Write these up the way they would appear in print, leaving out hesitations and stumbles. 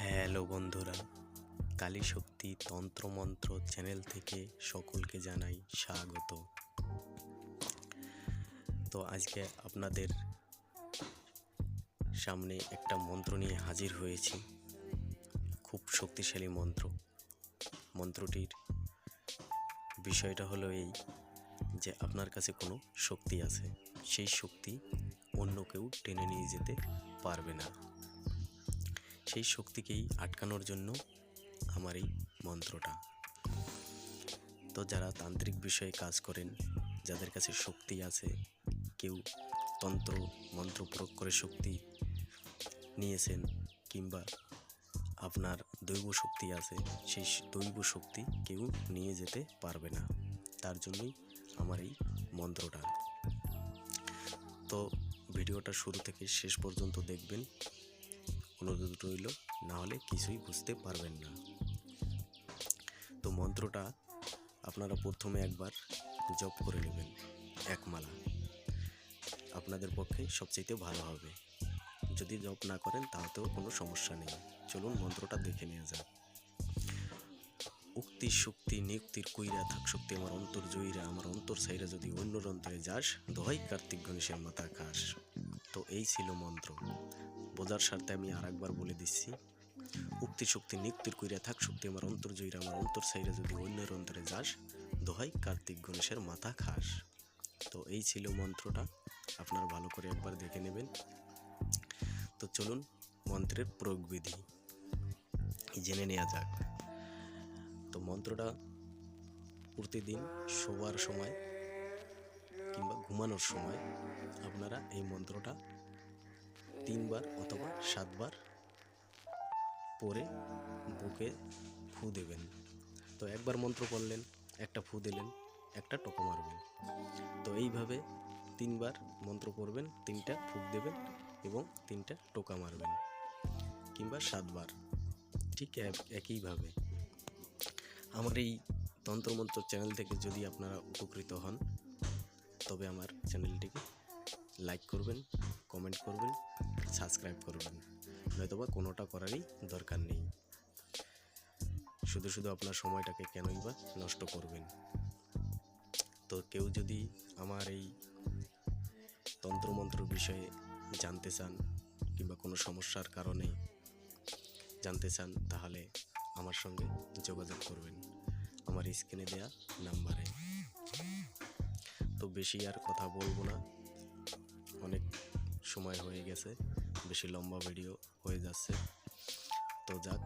Hello বন্ধুরা, কালী শক্তি তন্ত্রমন্ত্র channel থেকে সকলকে জানাই স্বাগত। তো আজকে আপনাদের সামনে একটা মন্ত্র নিয়ে হাজির হয়েছি। খুব শক্তিশালী মন্ত্র। মন্ত্রটির বিষয়টা হলো এই যে আপনার কাছে কোনো শক্তি আছে, সেই শক্তি অন্য কেউ টেনে নিয়ে যেতে পারবে না। সেই শক্তিকেই আটকানোর জন্য আমার এই মন্ত্রটা। তো যারা তান্ত্রিক বিষয়ে কাজ করেন, যাদের কাছে শক্তি আছে, কেউ তন্ত্র মন্ত্র প্রয়োগ করে শক্তি নিয়েছেন, কিংবা আপনার দৈব শক্তি আছে, সেই দৈব শক্তি কেউ নিয়ে যেতে পারবে না। তার জন্যই আমার এই মন্ত্রটা। তো ভিডিওটা শুরু থেকে শেষ পর্যন্ত দেখবেন, অনুরোধ রইল, না হলে কিছুই বুঝতে পারবেন না। তো মন্ত্রটা আপনারা প্রথমে একবার জপ করে নেবেন, এক মালা। আপনাদের পক্ষে সবচেয়ে ভালো হবে। যদি জপ না করেন তাতেও কোনো সমস্যা নেই। চলুন মন্ত্রটা দেখে নেওয়া যাক। উক্তি শক্তি নিয়ুক্তির কইরা থাক শক্তি আমার অন্তর জয়ীরা, আমার অন্তর সাইরা যদি অন্যর অন্তরে যাস, দোহাই কার্তিক গণেশের মাথা খাস। তো এই ছিল মন্ত্র। বোঝার স্বার্থে আমি আর একবার বলে দিচ্ছি। উক্তি শক্তি নিয়ুক্তির কইরা থাক শক্তি আমার অন্তর জয়ীরা, আমার অন্তর সাইরা যদি অন্যের অন্তরে যাস, দোহাই কার্তিক গণেশের মাথা খাস। তো এই ছিল মন্ত্রটা। আপনারা ভালো করে একবার দেখে নেবেন। তো চলুন মন্ত্রের প্রয়োগ বিধি জেনে নেওয়া যাক। তো মন্ত্রটা প্রতিদিন শোবার সময় কিংবা ঘুমানোর সময় আপনারা এই মন্ত্রটা 3 বার অথবা 7 বার পরে বুকে ফু দেবেন। তো একবার মন্ত্র পড়লেন, একটা ফু দিলেন, একটা টোকা মারবেন। তো এইভাবে 3 বার মন্ত্র পড়বেন, 3টা ফুক দেবেন এবং 3টা টোকা মারবেন, কিংবা 7 বার, ঠিক একইভাবে। আমার এই তন্ত্রমন্ত্র চ্যানেল থেকে যদি আপনারা উপকৃত হন, তবে আমার চ্যানেলটিকে লাইক করবেন, কমেন্ট করবেন, সাবস্ক্রাইব করবেন। নয়তোবা কোনোটা করারই দরকার নেই। শুধু শুধু আপনার সময়টাকে কেনই বা নষ্ট করবেন। তো কেউ যদি আমার এই তন্ত্রমন্ত্র বিষয়ে জানতে চান, কিংবা কোনো সমস্যার কারণে জানতে চান, তাহলে আমার সঙ্গে যোগাযোগ করবেন আমার স্ক্রিনে দেয়া নাম্বারে। তো বেশি আর কথা বলবো না, অনেক সময় হয়ে গেছে, বেশি লম্বা ভিডিও হয়ে যাচ্ছে। তো যাক,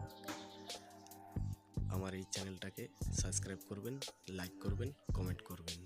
আমার এই চ্যানেলটাকে সাবস্ক্রাইব করবেন, লাইক করবেন, কমেন্ট করবেন।